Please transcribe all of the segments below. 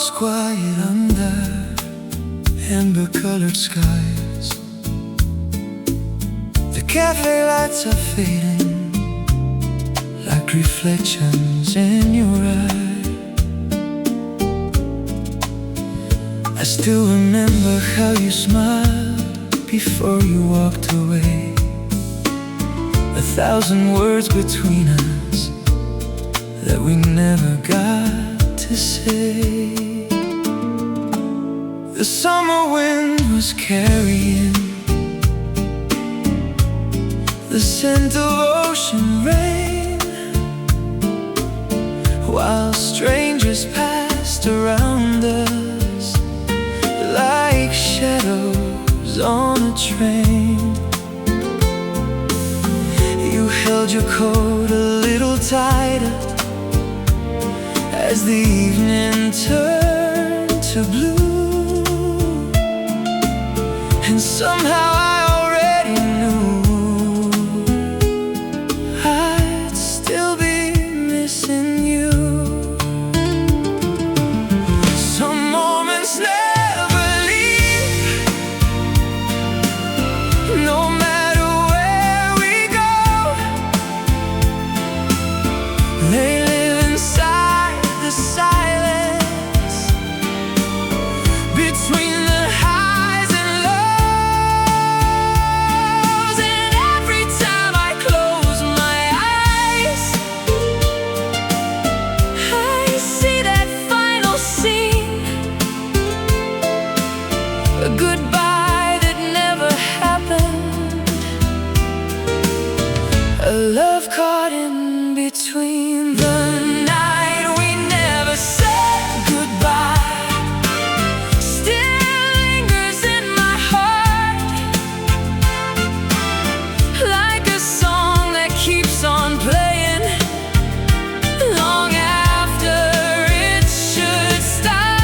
falls quiet under amber-colored skies. The cafe lights are fading like reflections in your eyes. I still remember how you smiled before you walked away. 1,000 words between us that we never got to say. The summer wind was carrying the scent of ocean rain, while strangers passed around us like shadows on a train. You held your coat a little tighter as the evening turned to blue, and somehow I already knew I'd still be missing you. Some moments never leave, no matter where we go. They live inside the silence between the highs and lows. And every time I close my eyes, I see that final scene, a goodbye that never happened, a love caught in between. The night we never said goodbye still lingers in my heart, like a song that keeps on playing long after it should stop.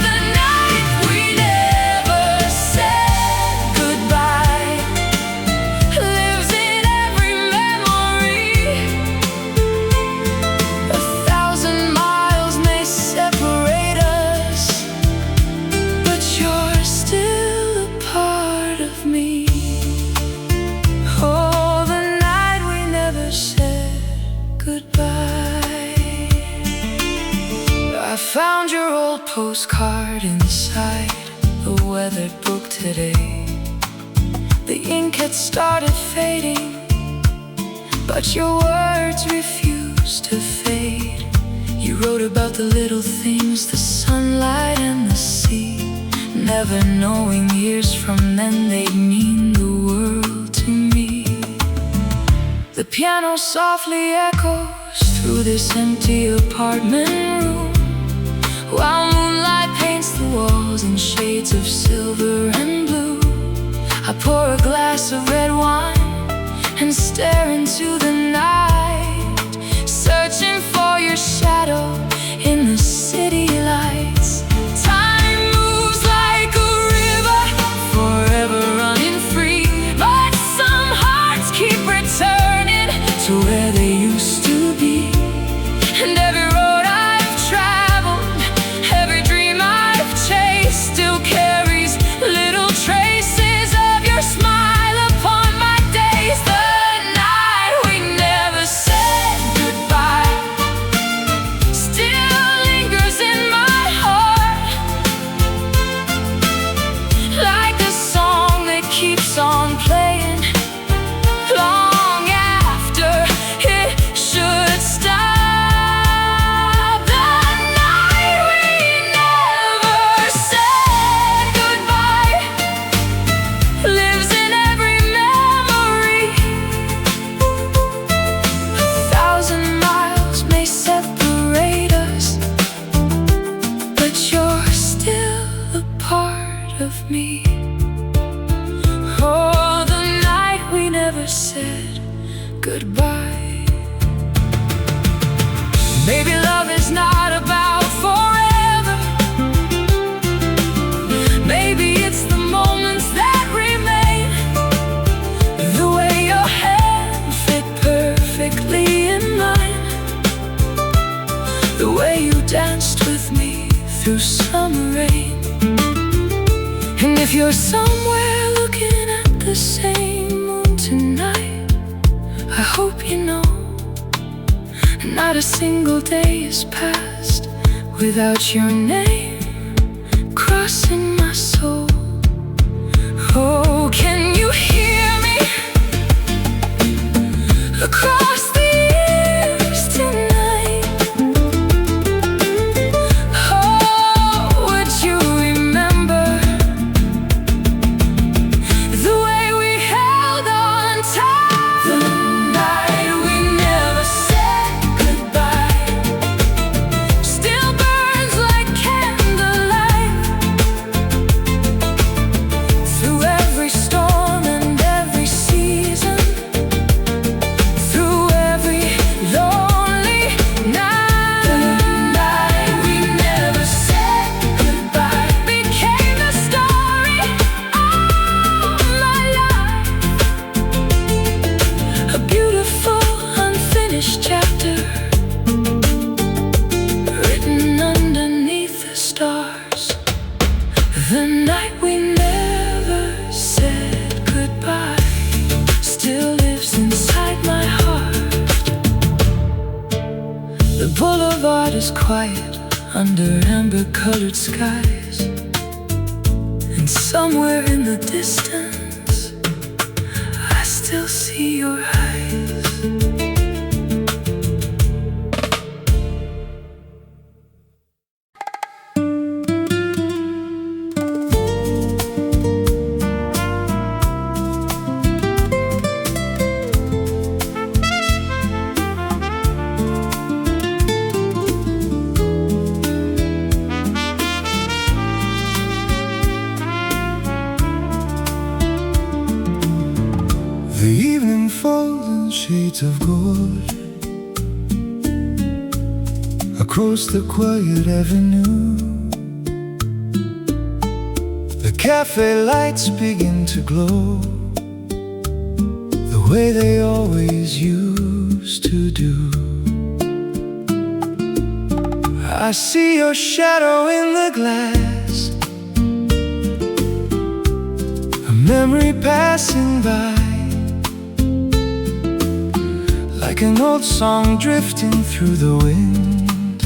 The night we never said goodbye lives in every memory. 1,000 miles may separate us, but you're still a part of me. Oh, the night we never said goodbye. I found your old postcard inside the weathered book today. The ink had started fading, but your words refused to fade. You wrote about the little things, the sunlight and the sea, never knowing years from then they'd mean the world to me. The piano softly echoes through this empty apartment room, while moonlight paints the walls in shades of silver and blue. I pour a glass of red wine and stare into the night, searching for your shadow in the city lights. Time moves like a river, forever running free, but some hearts keep returning to where they used to be. And every road I've traveled, every dream I've chased, still carries little traces of your smile upon my days. The night we never said goodbye still lingers in my heart, like a song that keeps on playing long after it should stop. The night we never said goodbye lives in every memory. 1,000 miles may separate us, but you're still a part of me. Oh, the night we never said goodbye. Maybe love is not about forever. Maybe it's the moments that remain, the way your hand fit perfectly in mine, the way you dance through summer rain. And if you're somewhere looking at the same moon tonight, I hope you know not a single day has passed without your name crossing my soul. Oh, can you hear me across the years tonight? Oh, would you remember the way we held on tight? The night we never said goodbye still burns like candlelight. Through every storm and every season, through every lonely night, the night we never said goodbye became the story of my life. A beautiful unfinished chapter written underneath the stars. The night we never said goodbye still lives inside my heart. The boulevard is quiet under amber-colored skies, and somewhere in the distance I still see your eyes. The evening falls in shades of gold across the quiet avenue. The cafe lights begin to glow the way they always used to do. I see your shadow in the glass, a memory passing by, like an old song drifting through the wind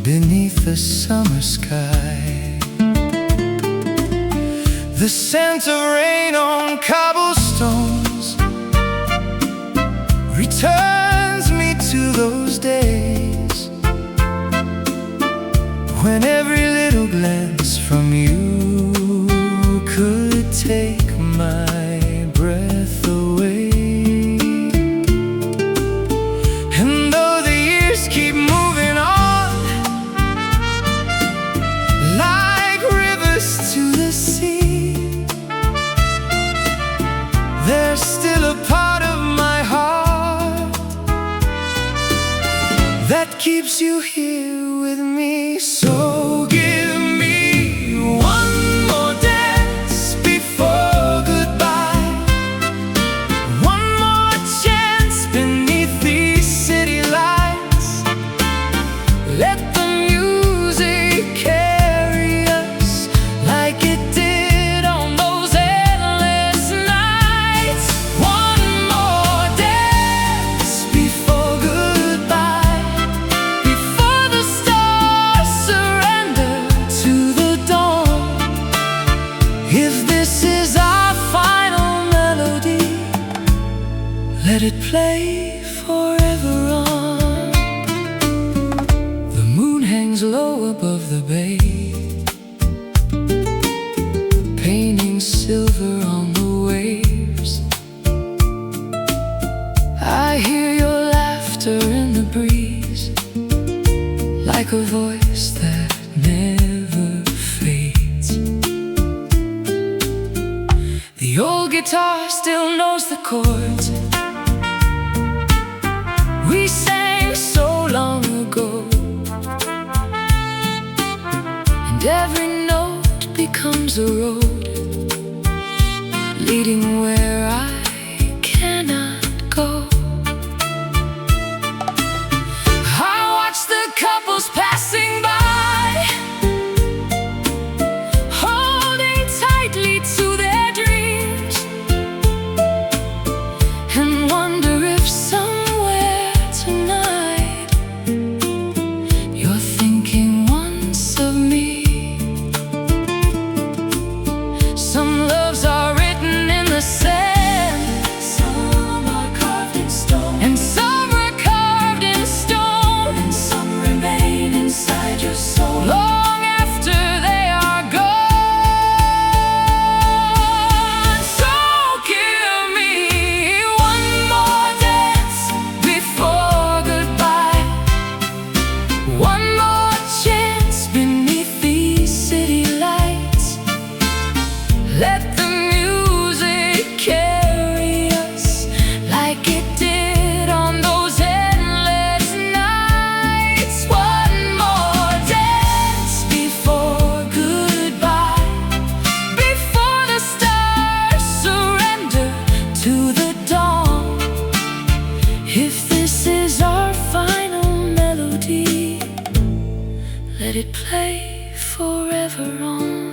beneath the summer sky. The scent of rain on cobblestones returns me to those days when every little glance from you could take my breath away. And though the years keep moving on like rivers to the sea, there's still a part of my heart that keeps you here with me. So give me one more dance before goodbye, one more chance beneath these city lights. Let the music carry us like it did on those endless nights. One more dance before goodbye, before the stars surrender to the dawn. If this is our final melody, let it play forever on. The moon hangs low above the bay, painting silver on the waves. I hear your laughter in the breeze, like a voice that never fades. The old guitar still knows the chords we sang so long ago, and every note becomes a road leading where I cannot go. I watch the couples pass it play forever on.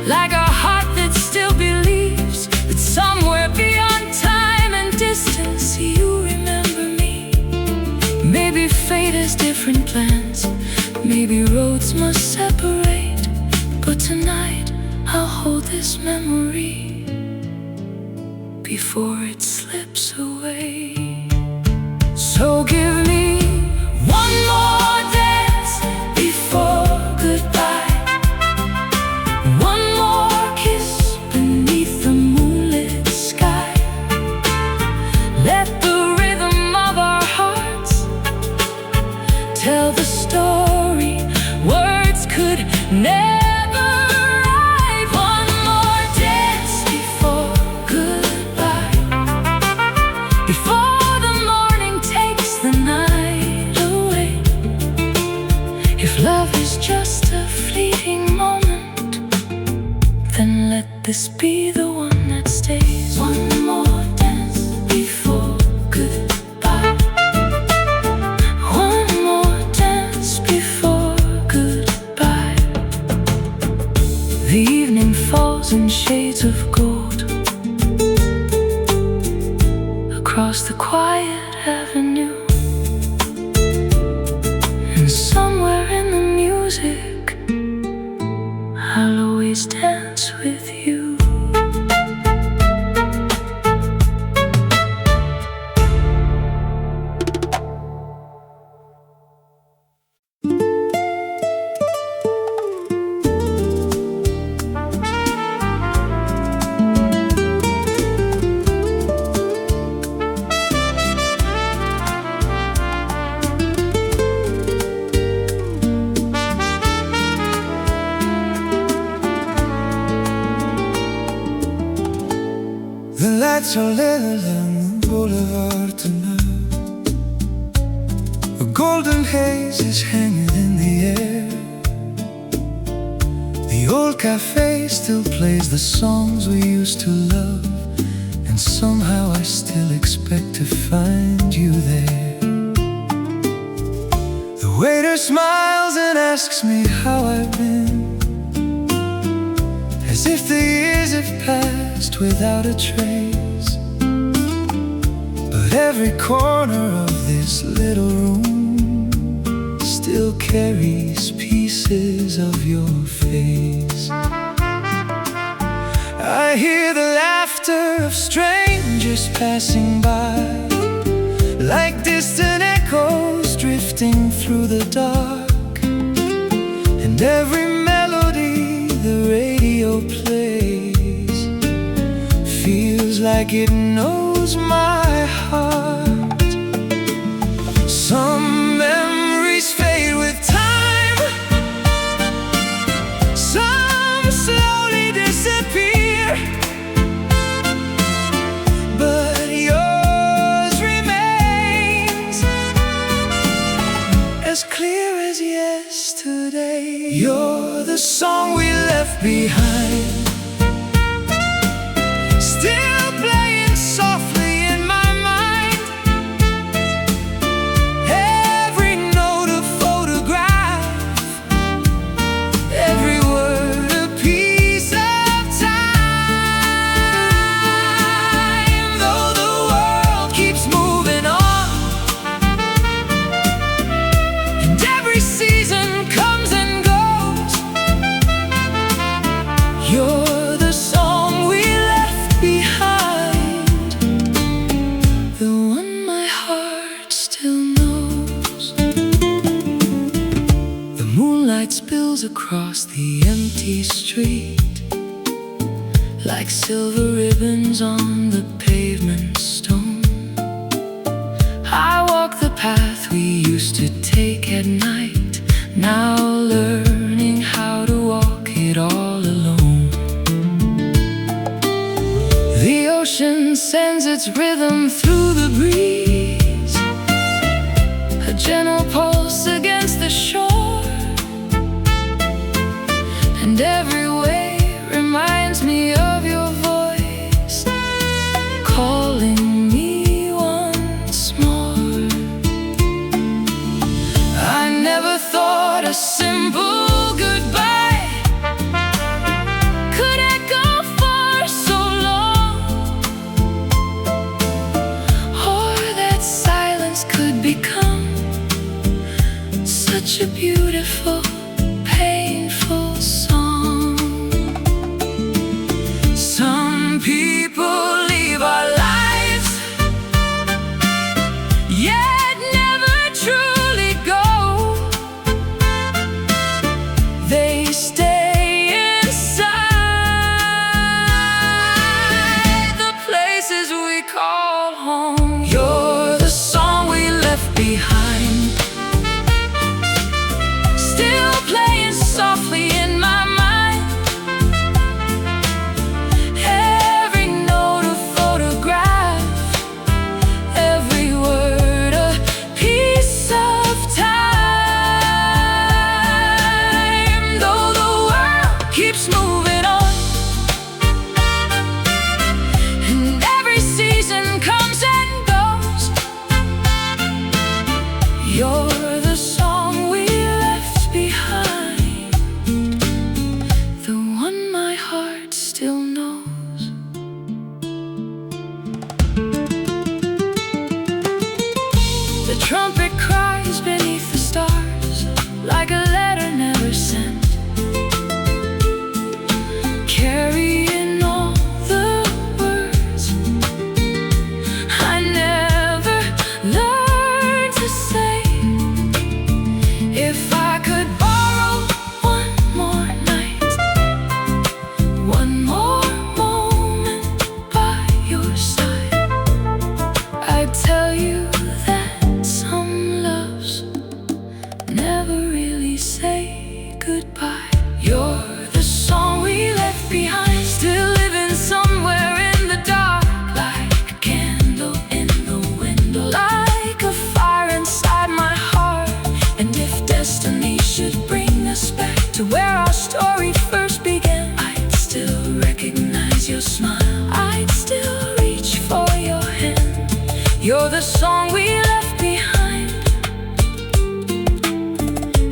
Like a heart that still believes that somewhere beyond time and distance you remember me. Maybe fate has different plans, maybe roads must separate, but tonight I'll hold this memory before it slips away. So give me one more dance before goodbye. Tell the story words could never write. One more dance before goodbye, before the morning takes the night away. If love is just a fleeting moment, then let this be the one that stays. One more dance before goodbye. The evening falls in shades of gold across the quiet avenue, and somewhere in the music I'll always dance with you. The lights are lit along the boulevard tonight. A golden haze is hanging in the air. The old cafe still plays the songs we used to love, and somehow I still expect to find you there. The waiter smiles and asks me how I've been, as if the years have passed without a trace. But every corner of this little room still carries pieces of your face. I hear the laughter of strangers passing by, like distant echoes drifting through the dark. And every melody the radio plays feels like it knows my heart. Some memories fade with time, some slowly disappear, but yours remains as clear as yesterday. You're the song we left behind, still playing softly in my mind. Every note a photograph, every word a piece of time. Though the world keeps moving on, and every season comes and goes, you're the song we left behind, the one my heart still knows. The moonlight spills across the empty street, like silver ribbons on the pavement stone. I walk the path we used to take at night, now learning how to walk it all alone. The ocean sends its its rhythm through the breeze, a gentle pulse against the shore, and every wave reminds me of your voice, calling me once more. I never thought a simple goodbye could echo for so long, or that silence could become such a beautiful, painful song. Some people leave our lives, yet never truly go. They stay inside the places we call home. You're the song we left behind, still playing softly in my mind. Every note a photograph, every word a piece of time. Though the world keeps moving on, and every season comes and goes, you're the song we left behind, the one my heart still knows. The trumpet cries beneath the stars, like a letter never sent, carrying all the words I never learned to say. If I could borrow one more night, one more moment by your side, I'd tell you that some loves never really say goodbye. You're the song we left behind, still living somewhere in the dark, like a candle in the window, like a fire inside my heart. And if destiny should bring us back to where our story first began, I'd still recognize your smile, I'd still reach for your hand. You're the song we left behind,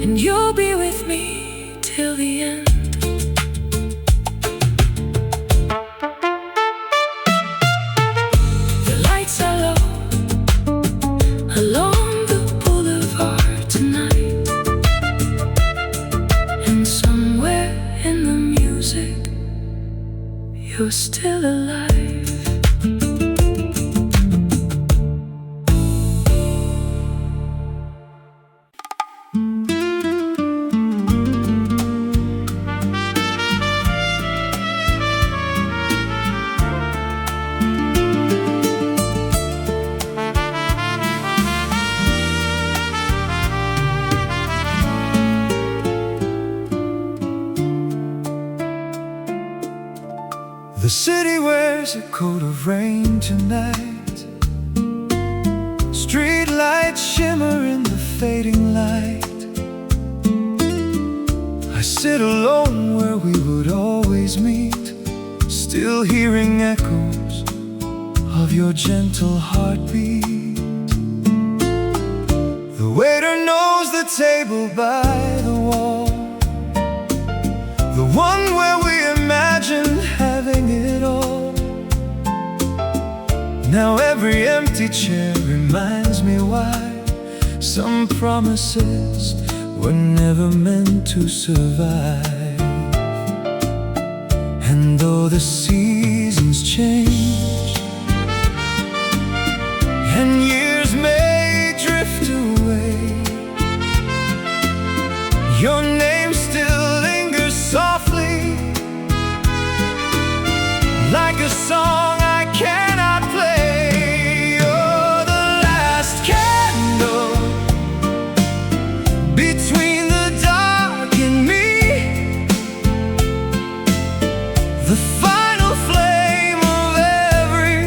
and you'll be with me till the end. The lights are low along the boulevard tonight, and somewhere in the music you're still alive. The city wears a coat of rain tonight. Street lights shimmer in the fading light. I sit alone where we would always meet, still hearing echoes of your gentle heartbeat. The waiter knows the table by the wall, the one where we imagined having it all. Now every empty chair reminds me why some promises were never meant to survive. And though the seasons change and years may drift away, your name still lingers softly, like a song I cannot play. You're the last candle between the dark and me, the final flame of every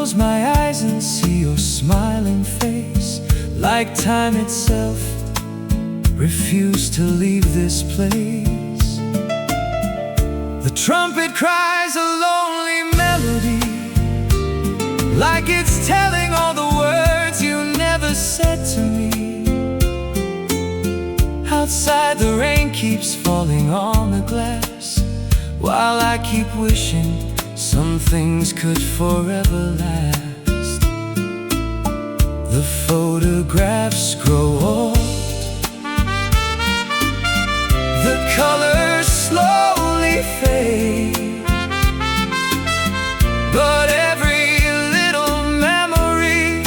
close my eyes and see your smiling face, like time itself refused to leave this place. The trumpet cries a lonely melody, like it's telling all the words you never said to me. Outside the rain keeps falling on the glass, while I keep wishing some things could forever last. The photographs grow old, the colors slowly fade, but every little memory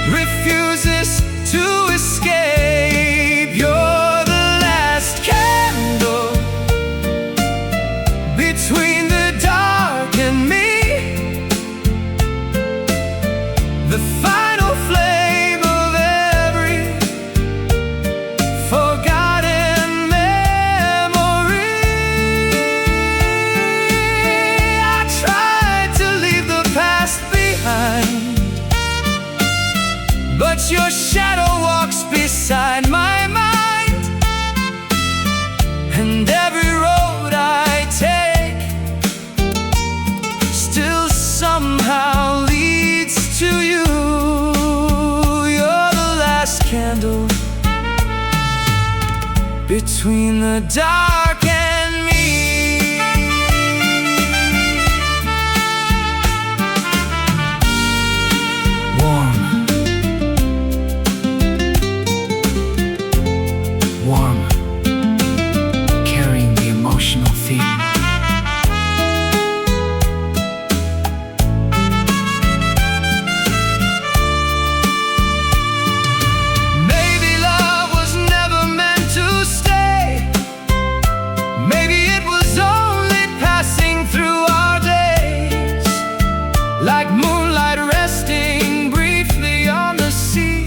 refuses to escape. You're the last candle between the dark and me, the final flame of every forgotten memory. I tried to leave the past behind, but your shadow walks beside my mind, and every road I take still somehow leads to you. You're the last candle between the dark and me. Warm, warm, carrying the emotional theme. Maybe love was never meant to stay. Maybe it was only passing through our days, like moonlight resting briefly on the sea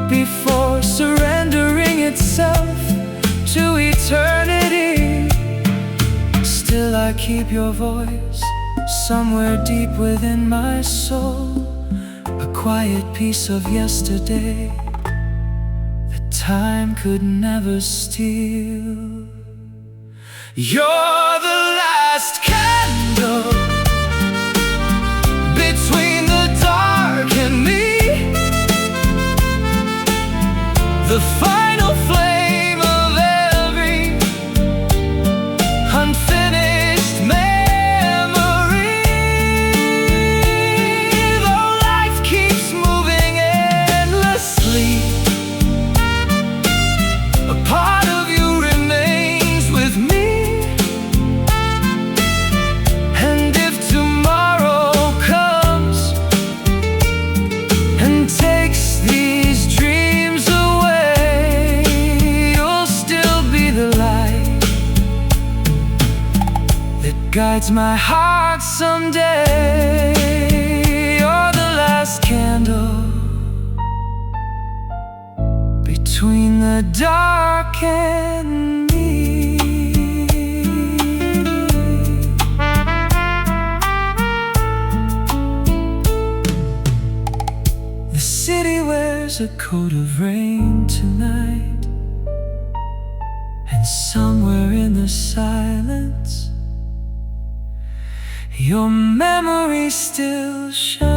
before surrendering itself to eternity. Still I keep your voice somewhere deep within my soul, a quiet piece of yesterday that time could never steal. You're the last candle between the dark and me, the final flame of every unfinished memory. Though life keeps moving endlessly, a part of you remains with me. And if tomorrow comes and takes these dreams away, you'll still be the light that guides my heart someday. You're the last candle between the dark and me. The city wears a coat of rain tonight, and somewhere in the silence your memory still shines.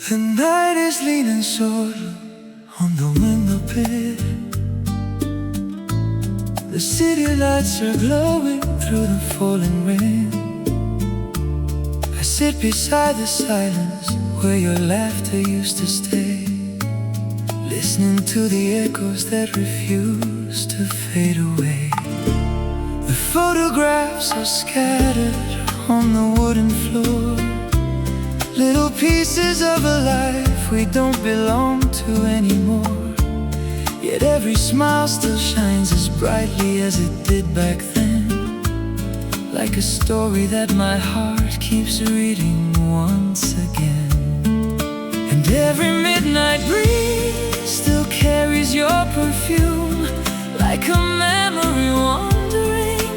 The night is leaning solo on the window pit. The city lights are glowing through the falling rain. I sit beside the silence where your laughter used to stay, listening to the echoes that refuse used to fade away. The photographs are scattered on the wooden floor, little pieces of a life we don't belong to anymore. Yet every smile still shines as brightly as it did back then, like a story that my heart keeps reading once again. And every midnight breeze still carries your perfume, like a memory wandering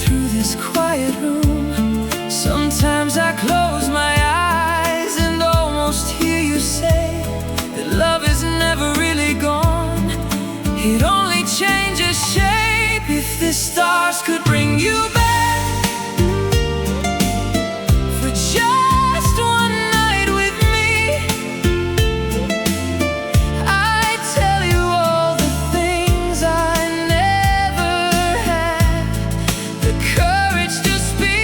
through this quiet room. Sometimes I close my eyes and almost hear you say that love is never really gone. It only changes shape. If the stars could bring you back for just one night with me, I'd tell you all the things I never had the courage to speak.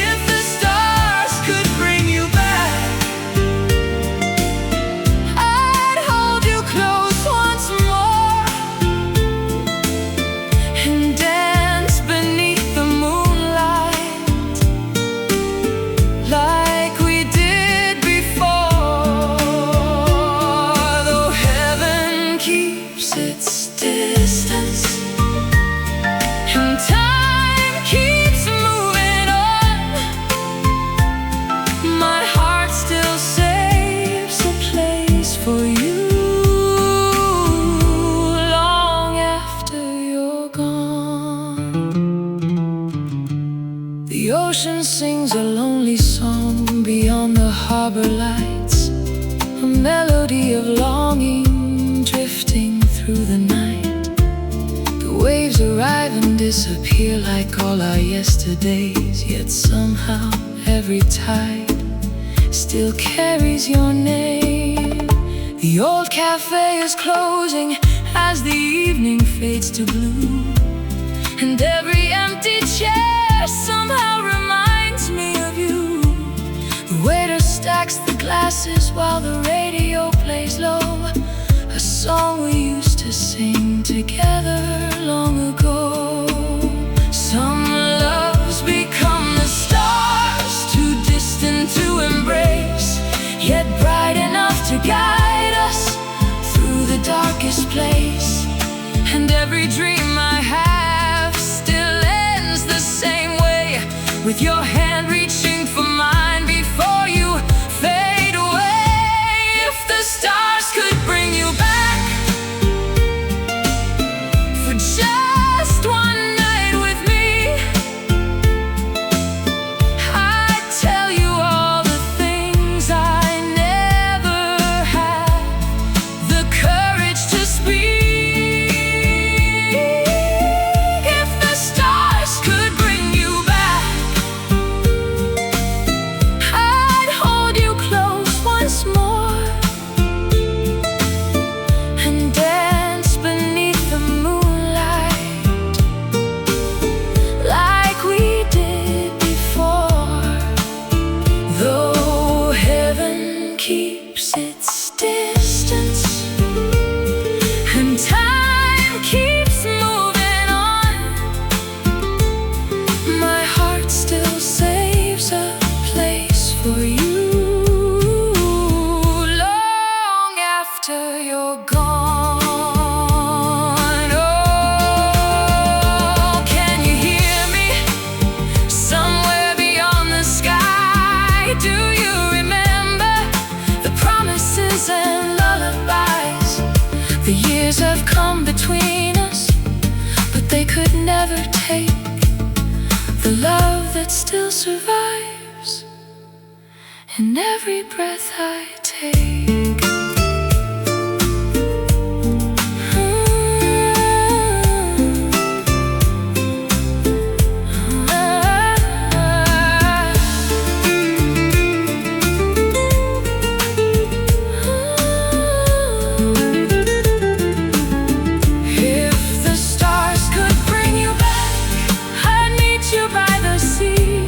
If the stars could bring you back, I'd hold you close once more and dance beneath the moonlight like we did before. Though heaven keeps its distance and time keeps moving on, my heart still saves a place for you long after you're gone. The ocean sings a lonely song beyond the harbor lights, a melody of longing drifting through the night. The waves arrive and disappear like all our yesterdays, yet somehow every tide still carries your name. The old cafe is closing as the evening fades to blue, and every empty chair somehow reminds me of you. The waiter stacks the glasses while the radio plays low, a song we used to sing together long ago. Some loves become the stars, too distant to embrace, yet bright enough to guide us through the darkest place. And every dream I have still ends the same way, with your hand reaching for mine before you fade away. If the stars could bring you back for just one night with me, I'd tell you all the things I never had the courage to speak. If the stars could bring you back, I'd hold you close once more and dance beneath the moonlight like we did before. Though heaven keeps its distance and time keeps moving on, my heart still saves a place for you long after you're gone. Oh, can you hear me somewhere beyond the sky? Do you remember the promises and lullabies? The years have come between us, but they could never take the love that still survives in every breath I take. If the stars could bring you back, I'd meet you by the sea,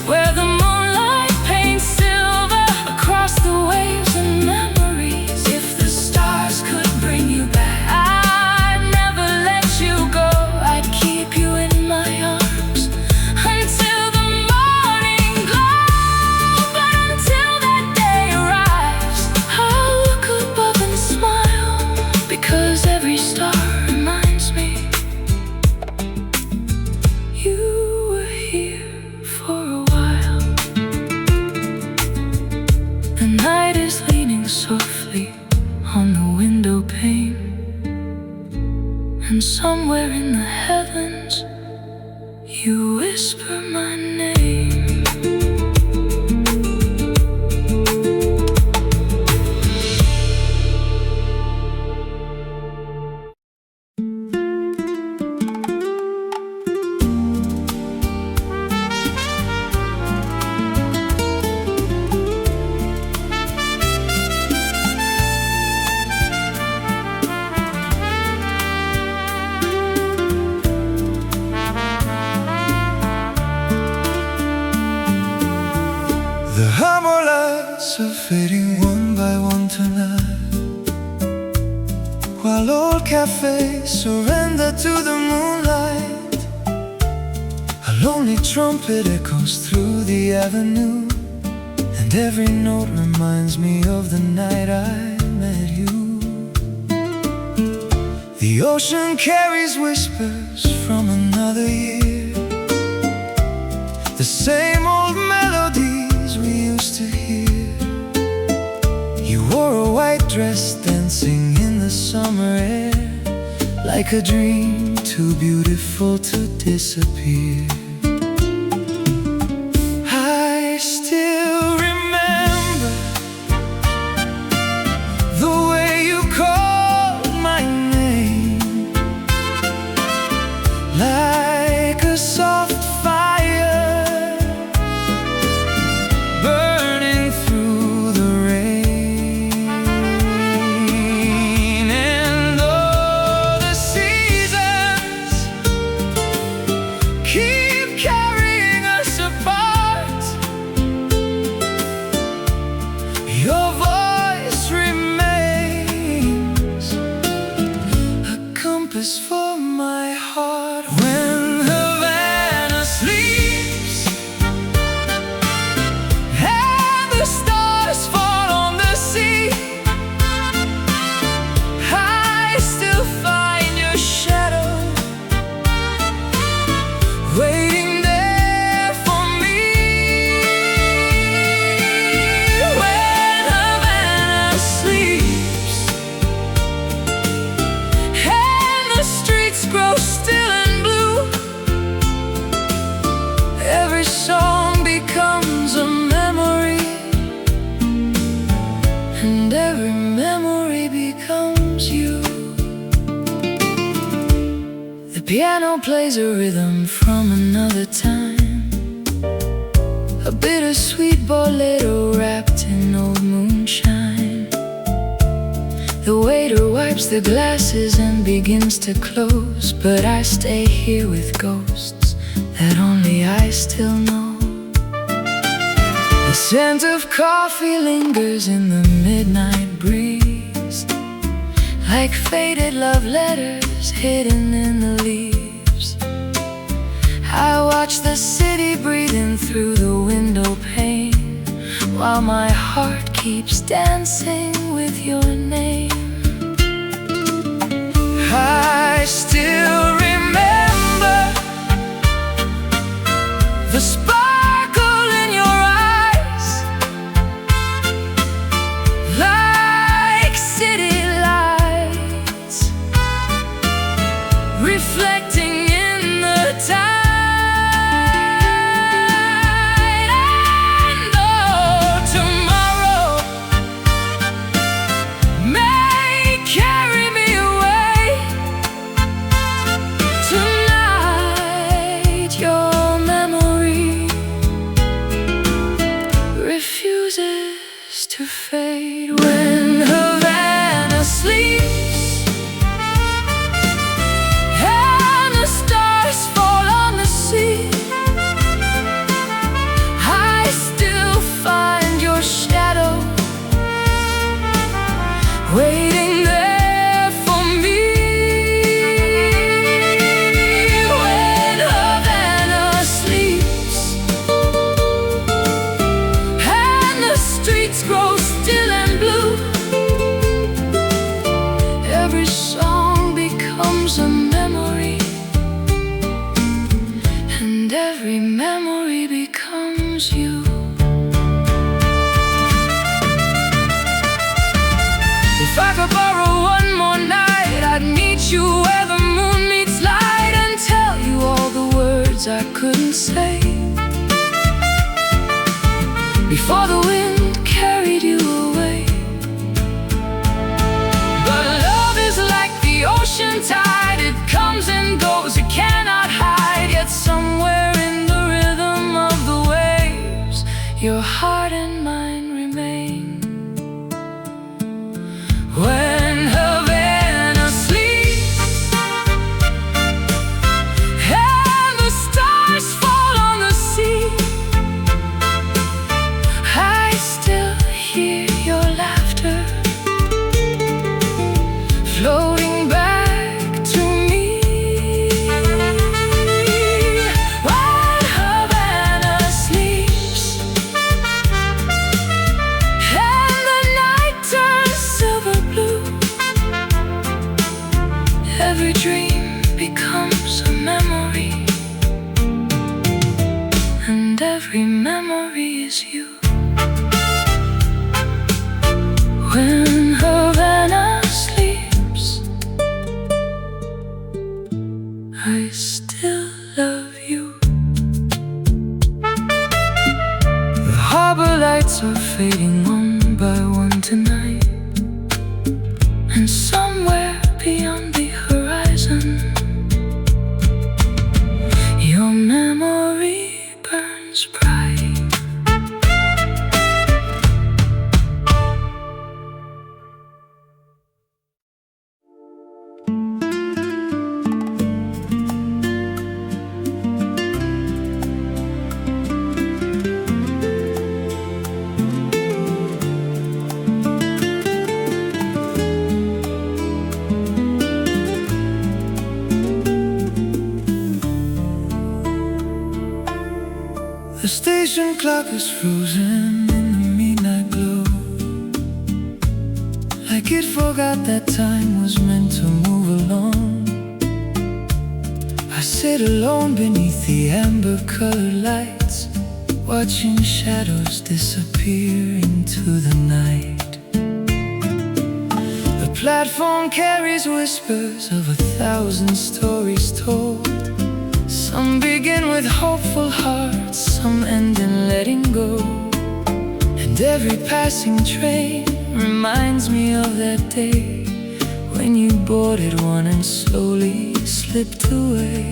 where the moonlight paints silver across the waves and memories. softly on the window pane. And somewhere in the heavens you whisper my name. The harmonies are fading one by one tonight, while old cafes surrender to the moonlight. A lonely trumpet echoes through the avenue, and every note reminds me of the night I met you. The ocean carries whispers from another year, the same old melodies we used to hear. You wore a white dress dancing in the summer air, like a dream too beautiful to disappear. I still remember the way you called my name, like a soft fire burning through the rain. And though the seasons keep carrying us apart, your voice remains a compass for my heart. When Havana sleeps and the stars fall on the sea, I still find your shadow waiting there for me. When Havana sleeps and the streets grow still and blue, every song becomes a memory, and every memory becomes you. The piano plays a rhythm from another time, a bittersweet bolero wrapped in old moonshine. The waiter wipes the glasses and begins to close, but I stay here with ghosts that only I still know. The scent of coffee lingers in the midnight breeze, like faded love letters hidden in the leaves. I watch the city breathing through the window pane, while my heart keeps dancing with your name. I still remember the sparkle in your eyes, like city lights reflecting in the tide. And though tomorrow may carry me away, tonight your memory refuses to fade. When Havana sleeps and the stars fall on the sea, I still find your shadow waiting there for me. When Havana sleeps and the streets grow still and blue, before the wind carried you away. But love is like the ocean tide, it comes and goes, you cannot hide. Yet somewhere in the rhythm of the waves, your heart and mine remain. When Havana sleeps and the stars fall on the sea, I still hear your laughter floating back to me. When Havana sleeps and the night turns silver blue, every dream becomes a memory, and every memory is you. When Havana sleeps, I still love you. The harbor lights are fading one by one tonight, and somewhere beyond the horizon, your memory burns bright. The station clock is frozen in the midnight glow, like it forgot that time was meant to move along. I sit alone beneath the amber-colored lights, watching shadows disappear into the night. The platform carries whispers of 1,000 stories told. Some begin with hopeful hearts, some end in letting go. And every passing train reminds me of that day when you boarded one and slowly slipped away.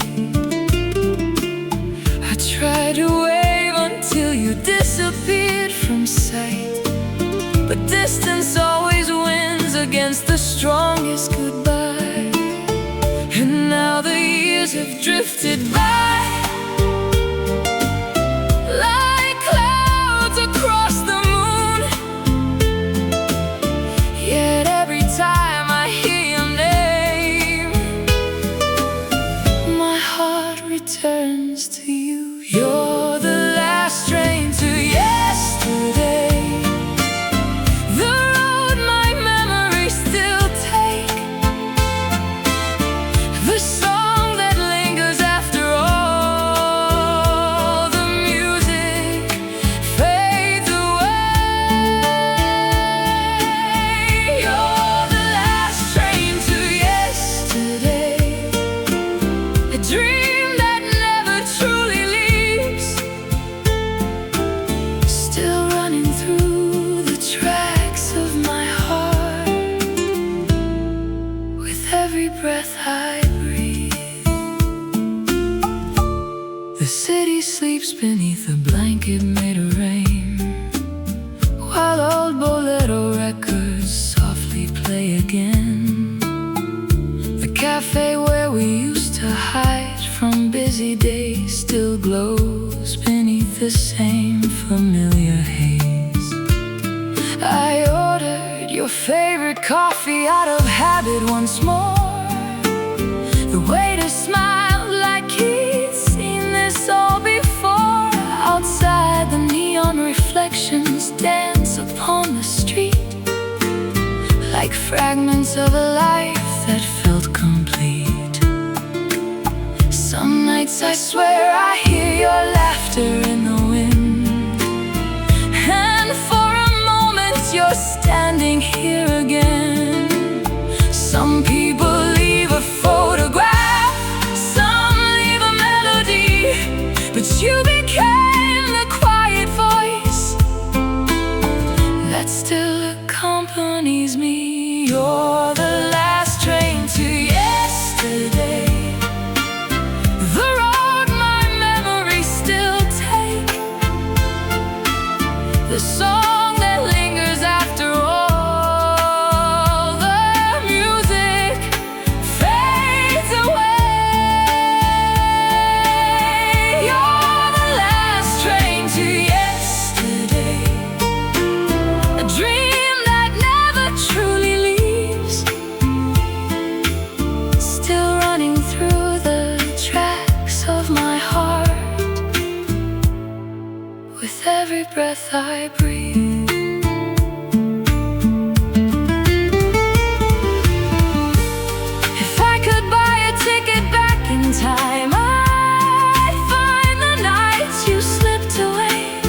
I tried to wave until you disappeared from sight, but distance always wins against the strongest goodbye. And now the years have drifted by like clouds across the moon. Yet every time I hear your name, my heart returns to you. You're the last train to yesterday, the road my memories still take, the song that lingers after all the music fades away. You're the last train to yesterday, a dream that never truly leaves, still running through the tracks of my heart with every breath I breathe. The city sleeps beneath a blanket made of rain, while old Bolero records softly play again. The cafe where we used to hide from busy days still glows beneath the same familiar haze. I ordered your favorite coffee out of habit once more. The waiter smiled like he'd seen this all before. Outside, the neon reflections dance upon the street like fragments of a life that felt complete. Some nights I swear I hear your laughter in the wind, and for a moment you're standing here again. Some people leave a photograph, some leave a melody, but you became the quiet voice the song that lingers after all the music fades away. You're the last train to yesterday, a dream that never truly leaves, still running through the tracks of my heart with every breath I breathe. If I could buy a ticket back in time, I'd find the nights you slipped away.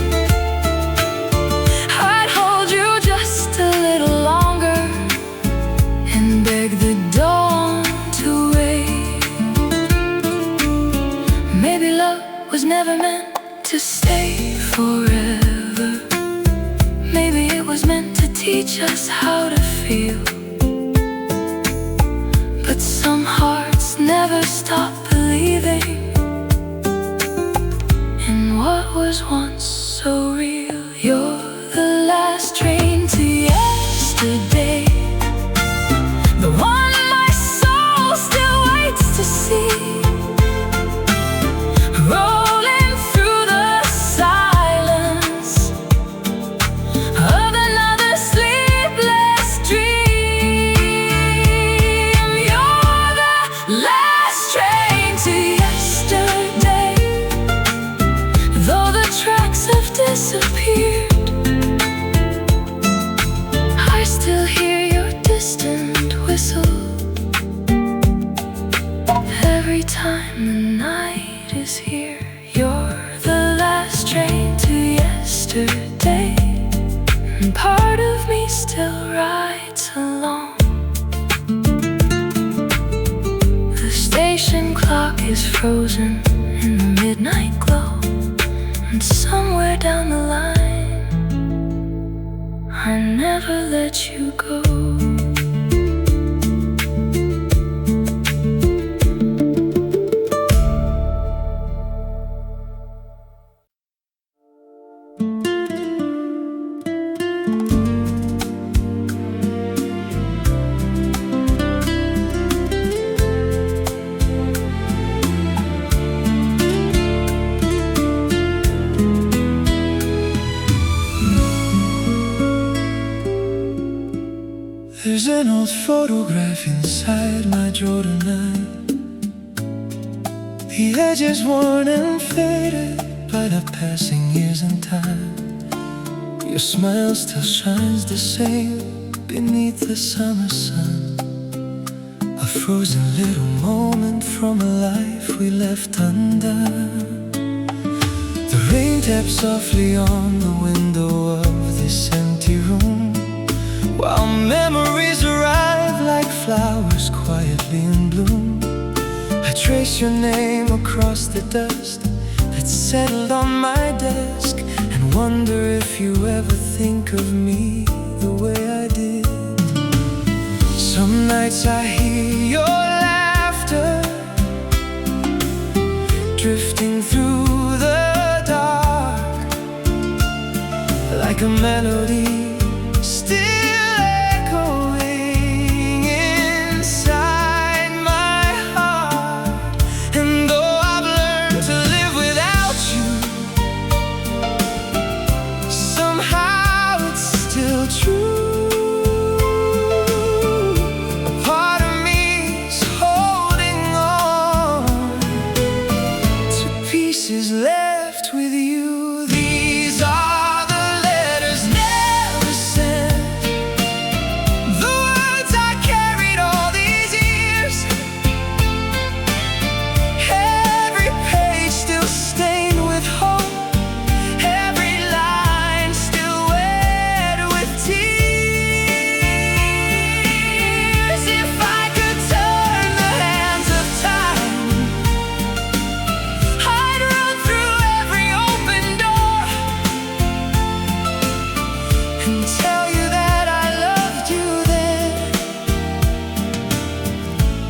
I'd hold you just a little longer and beg the dawn to wait. Maybe love was never meant to stay forever. Maybe it was meant to teach us how to feel. But some hearts never stop believing in what was once so real. You're the last train to yesterday, the one my soul still waits to see, rolling through the silence of another sleepless dream. You're the last train to yesterday, though the tracks have disappeared, I still hear your distant whistle every time the night is here. You're the last train to yesterday, and part of me still rides along. The station clock is frozen in the midnight glow, and somewhere down the line I never let you go. There's an old photograph inside my drawer tonight. The edge is worn and faded by the passing years and time. Your smile still shines the same beneath the summer sun, a frozen little moment from a life we left undone. The rain taps softly on the window of this empty room, while memories arrive like flowers quietly in bloom. I trace your name across the dust that settled on my desk, and wonder if you ever think of me the way I did. Some nights I hear your laughter drifting through the dark, like a melody still echoing inside my heart. And though I've learned to live without you, somehow it's still true. A part of me's holding on to pieces left with you. These are the letters never sent, the words I carried all these years, every page still stained with hope, every line still wet with tears. If I could turn the hands of time, I'd run through every open door and tell you that I loved you then,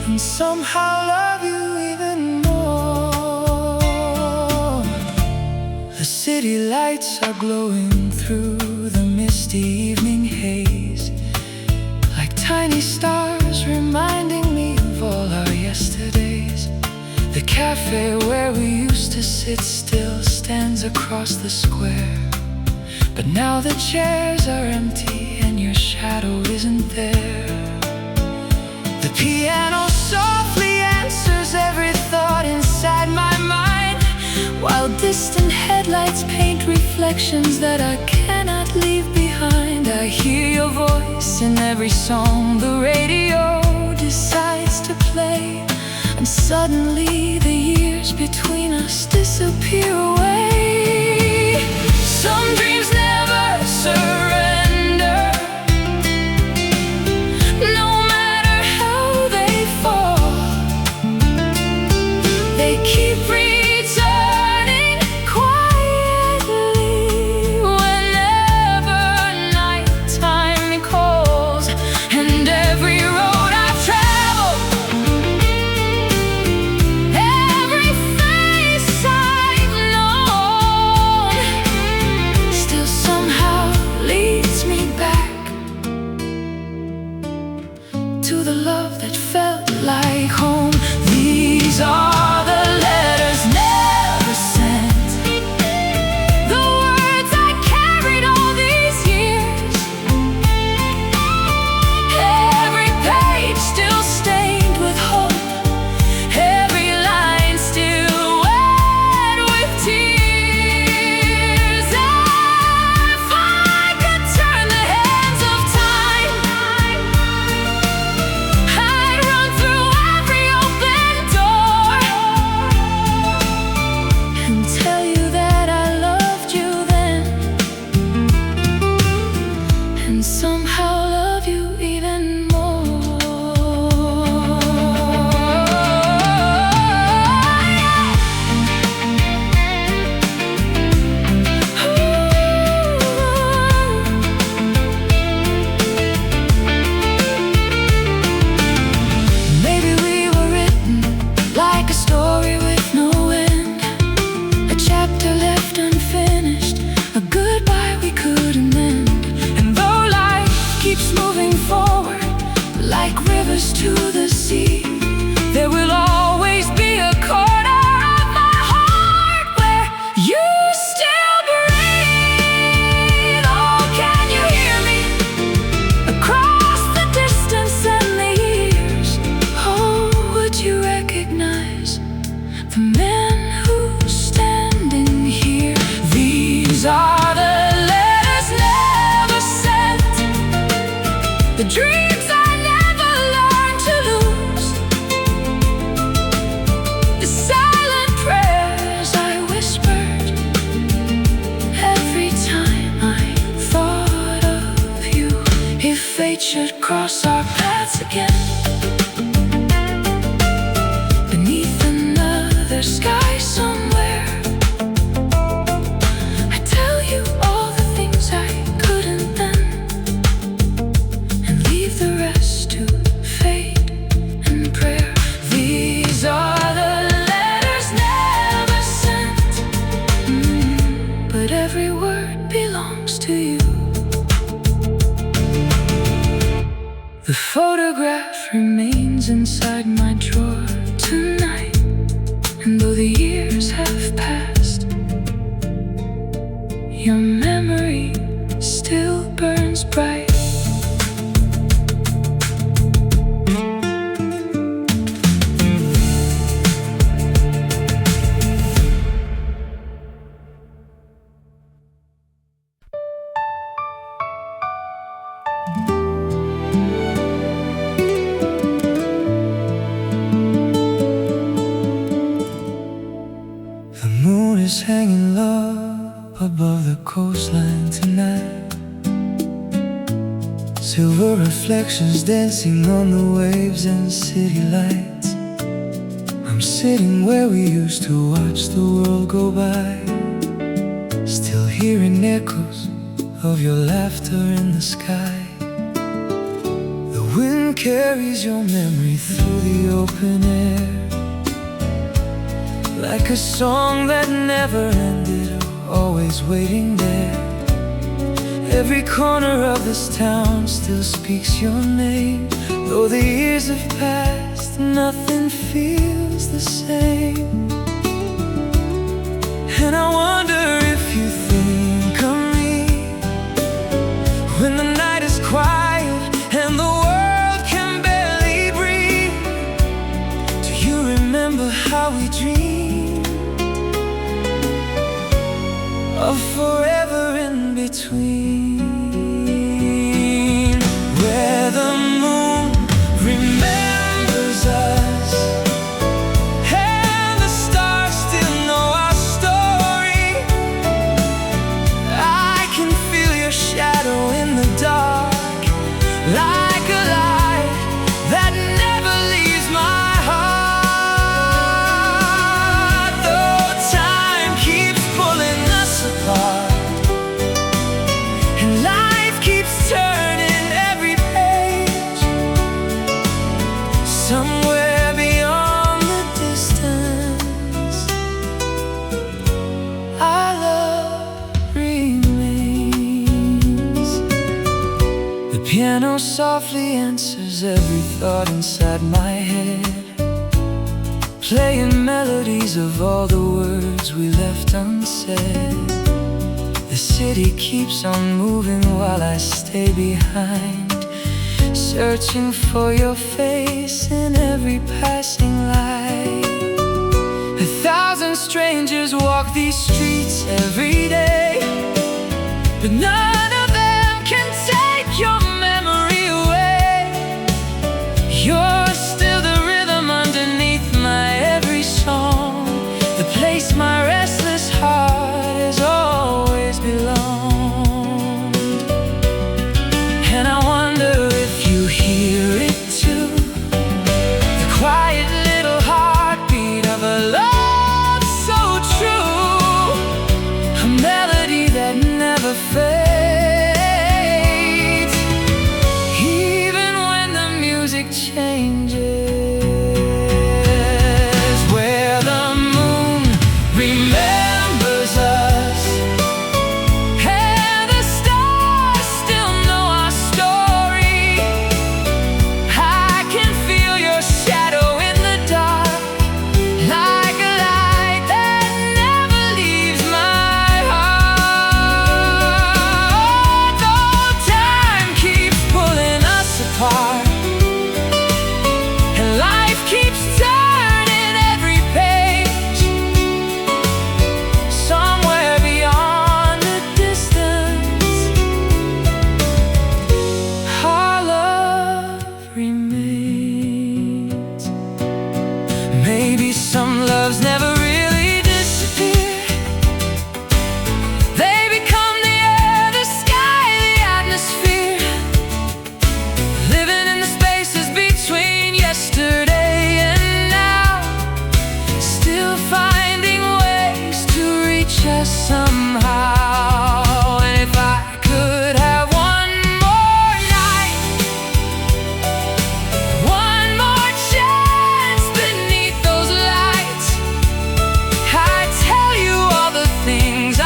and somehow love you even more. The city city lights are glowing through the misty evening haze, like tiny stars reminding me of all our yesterdays. The cafe where we used to sit still stands across the square, but now the chairs are empty and your shadow isn't there. The piano softly answers every thought inside my mind, while distant headlights paint reflections that I cannot leave behind. I hear your voice in every song the radio decides to play, and suddenly the years between us disappear away. Some dreams never surrender, no matter how they fall. They keep returning quietly whenever nighttime calls. And every road I've traveled, every face I've known, still somehow leads me back to the love that felt like home. These are the letters never sent, the words I carried all these years, every page still stained with hope, every line still wet with tears. If I could turn the hands of time, I'd run through every open door and tell you that I loved you then, and somehow love you even more. Maybe we were written like a story with no end, a chapter left unfinished, a goodbye we couldn't end. And though life keeps moving forward like rivers to the sea, there will always be a corner of my heart where you still breathe. Oh, can you hear me across the distance and the years? Oh, would you recognize the man who's standing here? These are the letters never sent, the dreams I never learned to lose, the silent prayers I whispered every time I thought of you. If fate should cross our paths again beneath another sky somewhere, I tell you all the things I couldn't then, and leave the rest to fate and prayer. These are the letters never sent, but every word belongs to you. The photograph remains inside my drawer tonight, and though the years have passed, your memory still burns bright. The moon is hanging low above the coastline tonight, silver reflections dancing on the waves and city lights. I'm sitting where we used to watch the world go by, still hearing echoes of your laughter in the sky. The wind carries your memory through the open air, like a song that never ended. always waiting there. Every corner of this town still speaks your name. Though the years have passed, nothing feels the same. And I wonder if you think of me when the night is quiet and the world can barely breathe. Do you remember how we dreamed of forever in between, where the moon remembers us and the stars still know our story? I can feel your shadow in the dark, like a light that never leaves my heart. Though time keeps pulling us apart and life keeps turning every page, somewhere beyond the distance, our love remains. The piano softly answers every thought inside my head, playing melodies of all the words we left unsaid. The city keeps on moving while I stay behind, searching for your face in every passing light. 1,000 strangers walk these streets every day, but none of them can take your memory away. You're still the rhythm underneath my every song, the place my restless heart has always belonged. And I wonder if you hear it too, the quiet little heartbeat of a love so true, a melody that never fades, even when the music changes, where the moon remembers us and the stars still know our story. I can feel your shadow in the dark, like a light that never leaves my heart. Though time keeps pulling us apart and life keeps turning every page, somewhere beyond the distance, our love remains. Maybe some loves never really disappear. They become the air, the sky, the atmosphere, living in the spaces between yesterday and now, still finding ways to reach us somehow. And if I could have one more night, one more chance beneath those lights, I'd tell you all the things I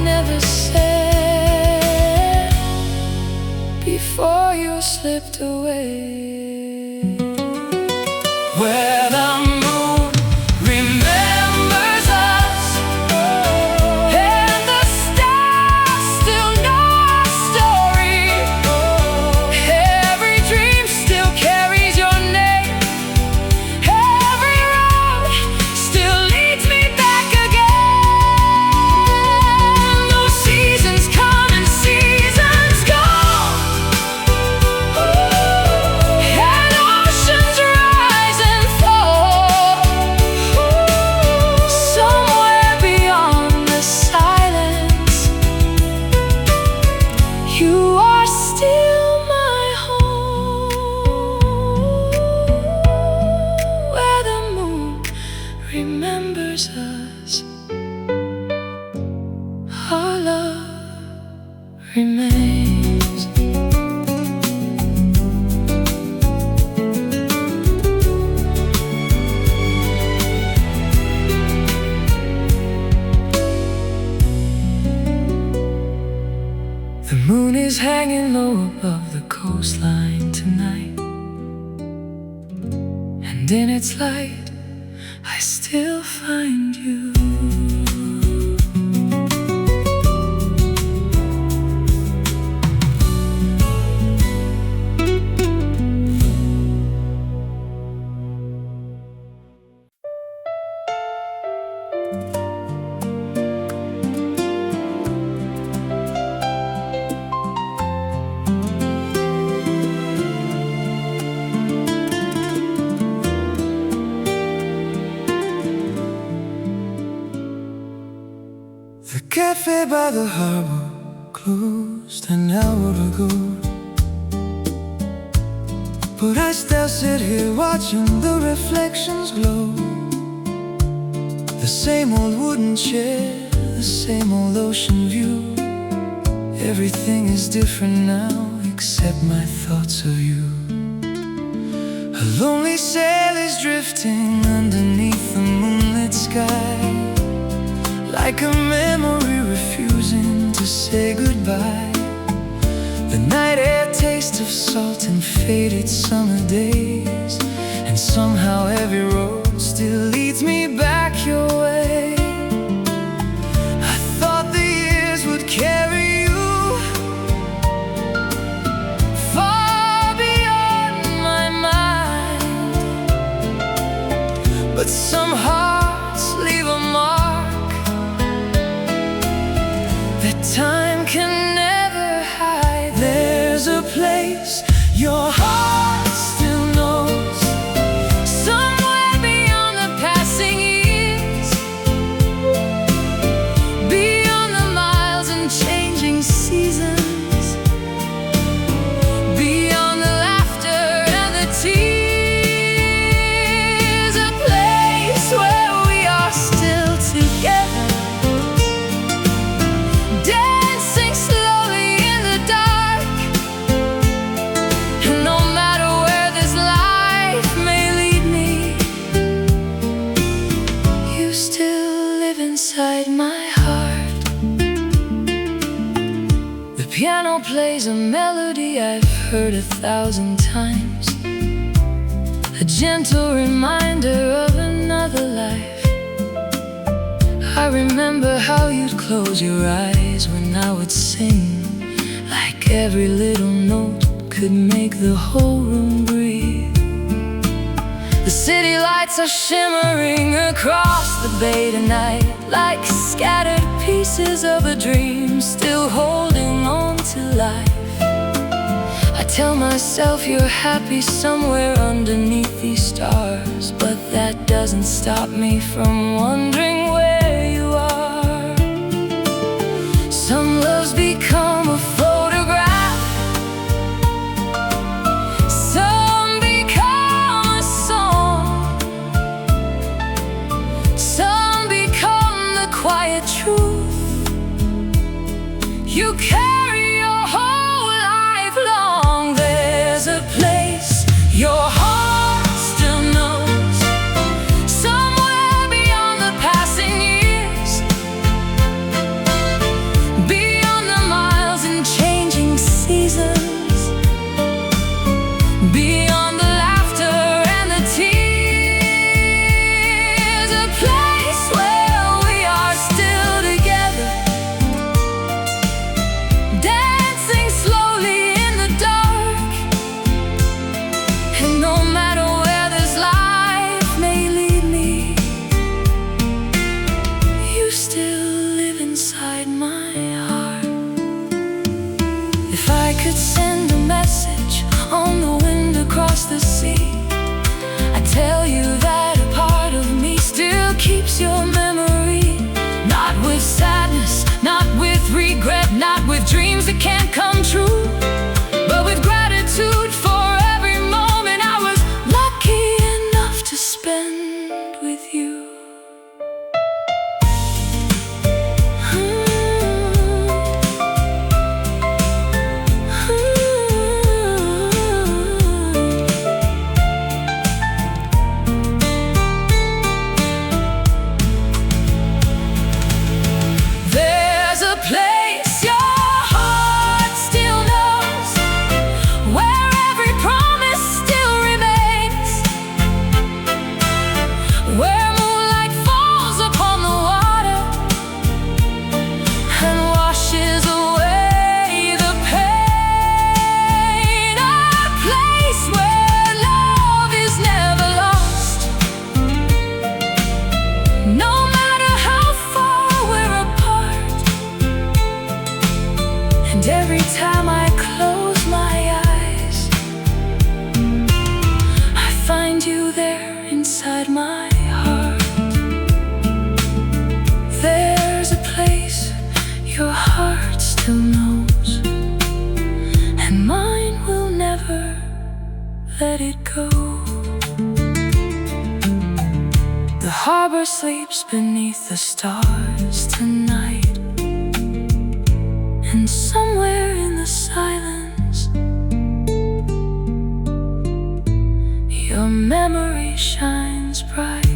never said before you slipped away. Where the moon remembers us and the stars still know our story. Every dream still carries your name. Every road still leads me back again. Those seasons come and seasons go, and oceans rise and fall. Somewhere beyond the silence, you are still my home, where the moon remembers us, our love remains. The moon is hanging low above the coastline tonight, and in its light I still find you. The cafe by the harbor closed an hour ago, but I still sit here watching the reflections glow. The same old wooden chair, the same old ocean view. Everything is different now except my thoughts of you. A lonely sail is drifting underneath the moonlit sky, like a memory refusing to say goodbye. The night air tastes of salt and faded summer days, and somehow every road still leads me back your way. I thought the years would carry you far beyond my mind, but some hearts leave a mark that time can never hide. There's a place your heart still knows, somewhere beyond the passing years, beyond the miles and changing seasons, beyond the laughter and the tears. A place where we are still together, dancing slowly in the dark. And no matter where this life may lead me, you still live inside my heart. The piano plays a melody I've heard 1,000 times, a gentle reminder of another life. I remember how you'd close your eyes when I would sing, like every little note could make the whole room breathe. The city lights are shimmering across the bay tonight, like scattered pieces of a dream still holding on to life. I tell myself you're happy somewhere underneath these stars, but that doesn't stop me from wondering where you are. Some loves become a photograph, some become a song, some become the quiet truth you carry your whole life long. There's a place your heart still knows, somewhere beyond the passing years, beyond the miles and changing seasons, beyond the laughter and the tears. A place where we are still together, dancing slowly in the dark. And no matter where this life may lead me, you still live inside my heart. If I could send a message on the wind across the sea, I'd tell you that a part of me still keeps your memory. Not with sadness, not with regret, not with dreams that can't come true, but with gratitude for every moment I was lucky enough to spend with you. There's a place your heart And every time I close my eyes, I find you there inside my heart. There's a place your heart still knows, and mine will never let it go. The harbor sleeps beneath the stars tonight, and somewhere in the silence, your memory shines bright.